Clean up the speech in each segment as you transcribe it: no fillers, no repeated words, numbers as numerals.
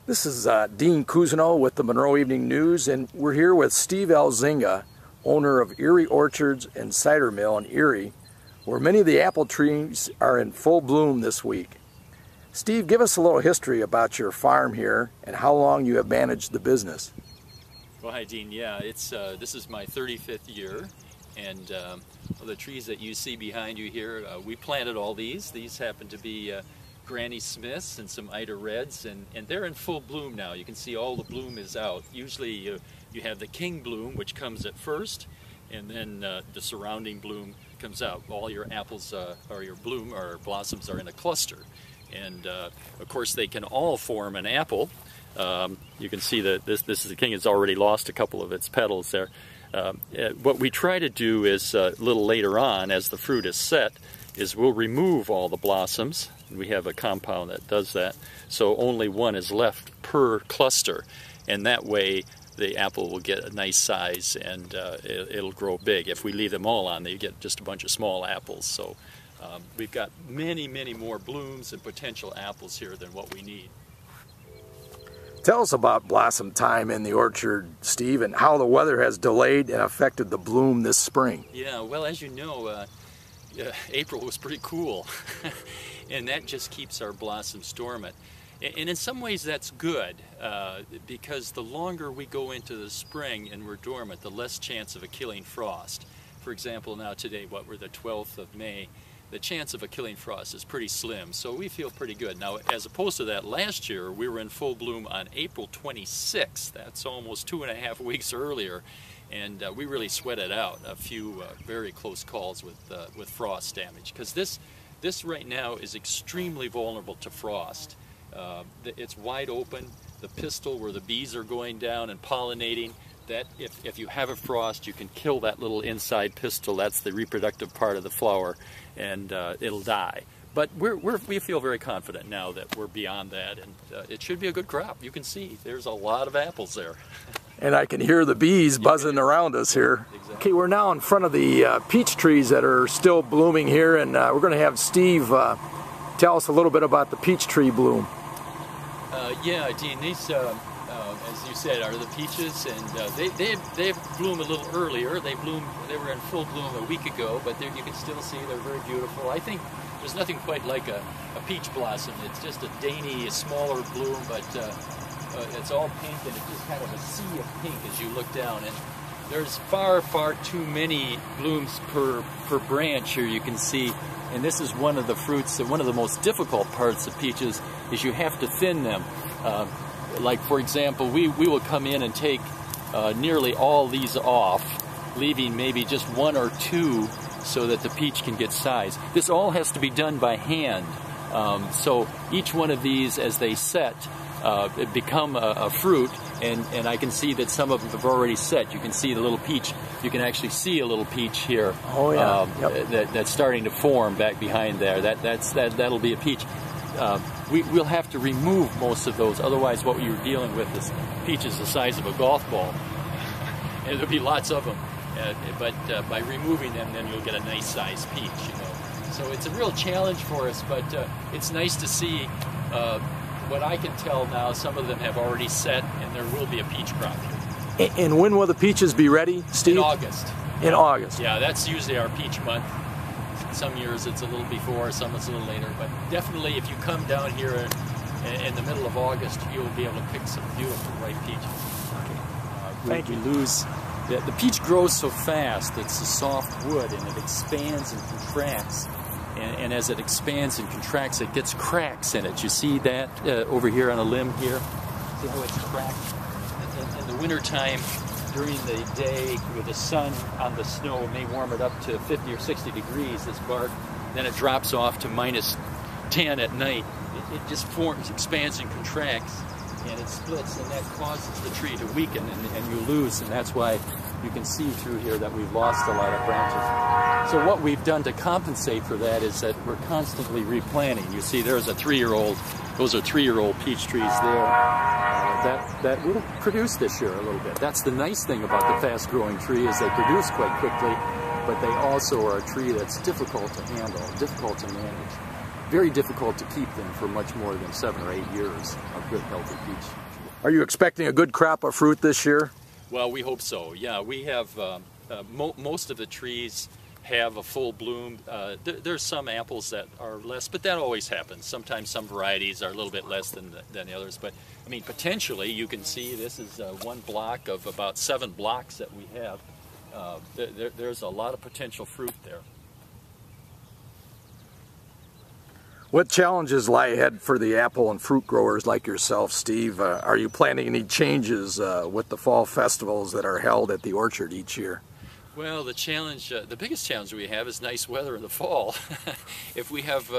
This is Dean Cousineau with the Monroe Evening News, and we're here with Steve Elzinga, owner of Erie Orchards and Cider Mill in Erie, where many of the apple trees are in full bloom this week. Steve, give us a little history about your farm here and how long you have managed the business. Well, hi Dean. Yeah, this is my 35th year, and the trees that you see behind you here, we planted all these. These happen to be Granny Smiths and some Cider Reds, and they're in full bloom now. You can see all the bloom is out. Usually you have the king bloom, which comes at first, and then the surrounding bloom comes out. All your apples or your bloom or blossoms are in a cluster, and of course they can all form an apple. You can see that this is the king. It's already lost a couple of its petals there. What we try to do is a little later on, as the fruit is set, is we'll remove all the blossoms, and we have a compound that does that, so only one is left per cluster, and that way the apple will get a nice size and it'll grow big. If we leave them all on, you get just a bunch of small apples. So we've got many more blooms and potential apples here than what we need. Tell us about blossom time in the orchard, Steve, and how the weather has delayed and affected the bloom this spring. Yeah, well, as you know, April was pretty cool, and that just keeps our blossoms dormant. And in some ways that's good, because the longer we go into the spring and we're dormant, the less chance of a killing frost. For example, now today, we're the 12th of May, the chance of a killing frost is pretty slim, so we feel pretty good. Now, as opposed to that, last year we were in full bloom on April 26th. That's almost 2.5 weeks earlier. And we really sweated out a few very close calls with frost damage, because this right now is extremely vulnerable to frost. It's wide open. The pistil where the bees are going down and pollinating, that if you have a frost, you can kill that little inside pistil. That's the reproductive part of the flower, and it'll die. But we feel very confident now that we're beyond that, and it should be a good crop. You can see there's a lot of apples there. And I can hear the bees buzzing around us here. Exactly. Okay, we're now in front of the peach trees that are still blooming here, and we're going to have Steve tell us a little bit about the peach tree bloom. Yeah, Dean, these, as you said, are the peaches, and they bloom a little earlier. They were in full bloom a week ago, but you can still see they're very beautiful. I think there's nothing quite like a peach blossom. It's just a dainty, smaller bloom, but it's all pink, and it's just kind of a sea of pink as you look down. And there's far too many blooms per branch here, you can see. And this is one of the fruits, one of the most difficult parts of peaches is you have to thin them. Like, for example, we will come in and take nearly all these off, leaving maybe just one or two so that the peach can get size. This all has to be done by hand. So each one of these, as they set, become a fruit, and I can see that some of them have already set. You can see the little peach. You can actually see a little peach here. Oh yeah. That's starting to form back behind there. That'll be a peach. We'll have to remove most of those. Otherwise, what you're dealing with is peaches the size of a golf ball, and there'll be lots of them. But by removing them, then you'll get a nice sized peach. So it's a real challenge for us. But it's nice to see. What I can tell now, some of them have already set, and there will be a peach crop here. And when will the peaches be ready, Steve? In August. In August. Yeah, that's usually our peach month. Some years it's a little before, some it's a little later, but definitely if you come down here in the middle of August, you'll be able to pick some beautiful ripe peaches. Thank you. The peach grows so fast. It's a soft wood, and it expands and contracts. And as it expands and contracts, it gets cracks in it. You see that over here on a limb here? See how it's cracked? In the wintertime, during the day, with the sun on the snow, it may warm it up to 50 or 60 degrees, this bark. Then it drops off to -10 at night. It just forms, expands and contracts, and it splits, and that causes the tree to weaken, and you lose, and that's why you can see through here that we've lost a lot of branches. So what we've done to compensate for that is that we're constantly replanting. You see there's a 3-year-old, those are 3-year-old peach trees there that will produce this year a little bit. That's the nice thing about the fast-growing tree is they produce quite quickly, but they also are a tree that's difficult to handle, difficult to manage. very difficult to keep them for much more than 7 or 8 years of good, healthy peach. Are you expecting a good crop of fruit this year? Well, we hope so. Yeah, we have most of the trees have a full bloom. There's some apples that are less, but that always happens. Sometimes some varieties are a little bit less than the others. But I mean, potentially, you can see this is one block of about 7 blocks that we have. There's a lot of potential fruit there. What challenges lie ahead for the apple and fruit growers like yourself, Steve? Are you planning any changes with the fall festivals that are held at the orchard each year? Well, the challenge, the biggest challenge we have is nice weather in the fall. If we have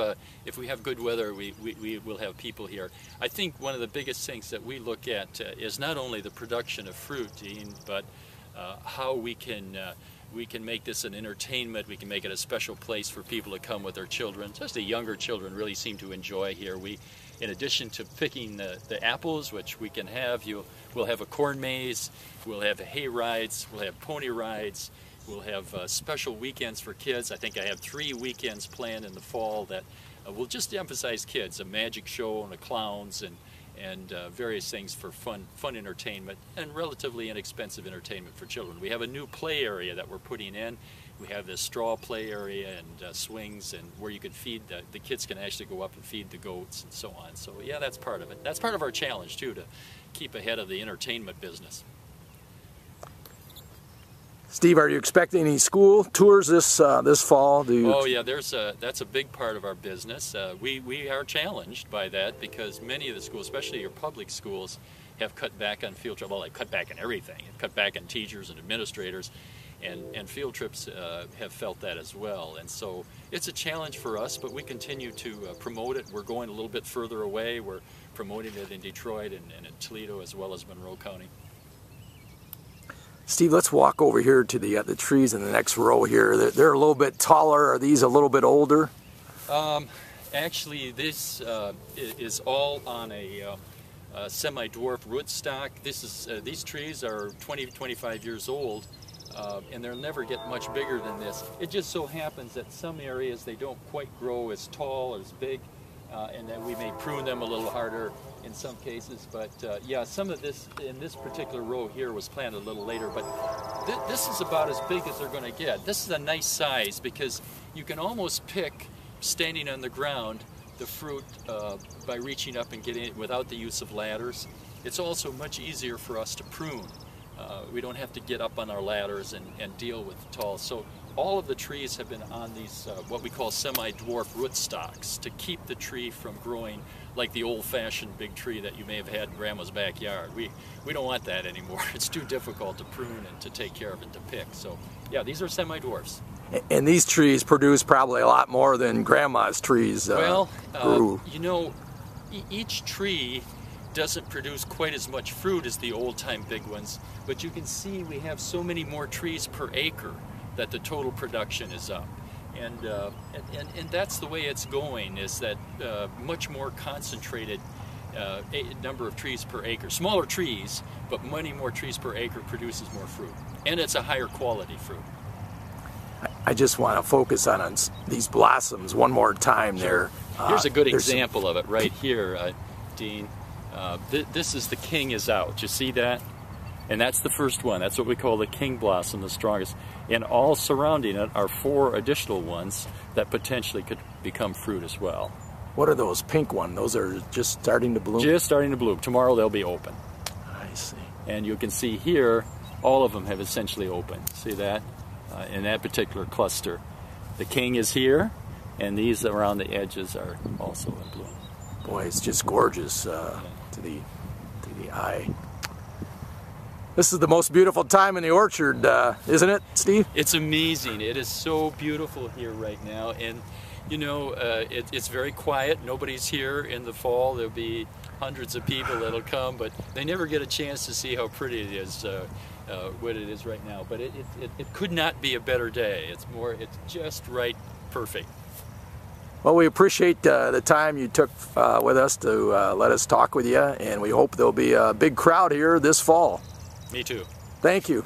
good weather, we will have people here. I think one of the biggest things that we look at is not only the production of fruit, Dean, but how we can make this an entertainment. We can make it a special place for people to come with their children. Especially younger children really seem to enjoy here. In addition to picking the apples, which we can have, we'll have a corn maze, we'll have hay rides, we'll have pony rides, we'll have special weekends for kids. I think I have 3 weekends planned in the fall that will just emphasize kids, a magic show and a clowns and various things for fun entertainment and relatively inexpensive entertainment for children. We have a new play area that we're putting in. We have this straw play area and swings, and where you can feed the kids can actually go up and feed the goats and so on. So yeah, that's part of it. That's part of our challenge too, to keep ahead of the entertainment business. Steve, are you expecting any school tours this fall? Oh yeah, that's a big part of our business. We are challenged by that because many of the schools, especially your public schools, have cut back on field trips. Well, they cut back on everything. They've cut back on teachers and administrators, and field trips have felt that as well. And so it's a challenge for us, but we continue to promote it. We're going a little bit further away. We're promoting it in Detroit and in Toledo as well as Monroe County. Steve, let's walk over here to the trees in the next row here. They're a little bit taller. Are these a little bit older? Actually, this is all on a semi-dwarf rootstock. These trees are 20-25 years old, and they'll never get much bigger than this. It just so happens that some areas they don't quite grow as tall or as big, and then we may prune them a little harder in some cases. But yeah, some of this in this particular row here was planted a little later, but this is about as big as they're going to get. This is a nice size because you can almost pick, standing on the ground, the fruit by reaching up and getting it without the use of ladders. It's also much easier for us to prune. We don't have to get up on our ladders and deal with the tall. So all of the trees have been on these what we call semi-dwarf rootstocks to keep the tree from growing like the old-fashioned big tree that you may have had in Grandma's backyard. We don't want that anymore. It's too difficult to prune and to take care of and to pick. So yeah, these are semi-dwarfs. And these trees produce probably a lot more than Grandma's trees grew. You know, each tree doesn't produce quite as much fruit as the old-time big ones, but you can see we have so many more trees per acre that the total production is up. And that's the way it's going, is that much more concentrated number of trees per acre. Smaller trees, but many more trees per acre produces more fruit. And it's a higher quality fruit. I just want to focus on these blossoms one more time there. Here's a good example of it right here, Dean. This is the king is out. You see that? And that's the first one. That's what we call the king blossom, the strongest. And all surrounding it are 4 additional ones that potentially could become fruit as well. What are those pink ones? Those are just starting to bloom? Just starting to bloom. Tomorrow they'll be open. I see. And you can see here, all of them have essentially opened. See that? In that particular cluster. The king is here, and these around the edges are also in bloom. Boy, it's just gorgeous to the eye. This is the most beautiful time in the orchard, isn't it, Steve? It's amazing. It is so beautiful here right now, and you know, it's very quiet. Nobody's here in the fall. There'll be hundreds of people that'll come, but they never get a chance to see how pretty it is, what it is right now. But it could not be a better day. It's just right, perfect. Well, we appreciate the time you took with us to let us talk with you, and we hope there'll be a big crowd here this fall. Me too. Thank you.